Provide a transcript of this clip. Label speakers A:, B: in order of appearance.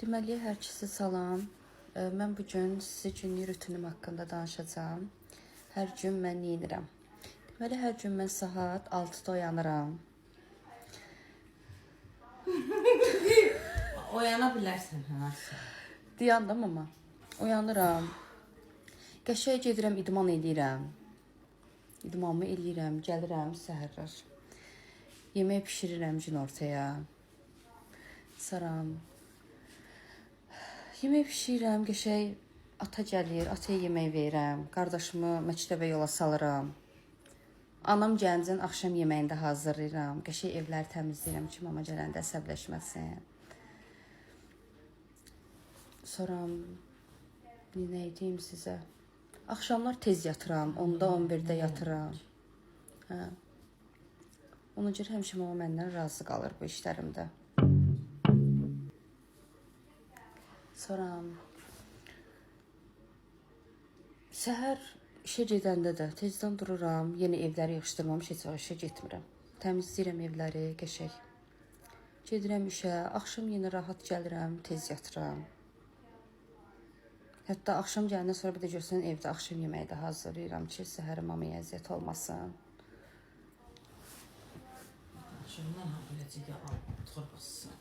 A: Deməli, hər kəsə salam. Mən bugün sizə günlük rutinim haqqında danışacağam. Hər gün mən nə edirəm? Deməli, hər gün mən saat 6-da oyanıram.
B: Oyana bilərsən hansı?
A: Dayandım amma. Oyanıram. Qəşəng gedirəm, idman edirəm. İdmanımı eləyirəm, gəlirəm səhərlər. Yemək bişirirəm gün ortaya. Saram. Yemək bişirirəm, qəşəng ata gəlir, ataya yemək verirəm. Qardaşımı məktəbə yola salıram. Anam gəncin axşam yeməyində hazırlayıram. Qəşəng evləri təmizləyirəm ki, mama gələndə əsəbləşməsin. Sonra nə edeyim sizə? Axşamlar tez yatıram, 10-da 11-də yatıram. Hə. Ona görə həmişə mama məndən razı qalır bu işlərimdə. Sonra səhər işə gedəndə də tezdən dururam, yenə evləri yığışdırmamış heç vaxt işə getmirəm. Təmizləyirəm evləri, qəşəng. Gedirəm işə, axşam yenə rahat gəlirəm, tez yatıram. Hətta axşam gələndən sonra bir də görsən evdə axşam yeməyi də hazırlayıram ki, səhər mamaya əziyyət olmasın.
B: Şundan ha biləcək ya, torbasın.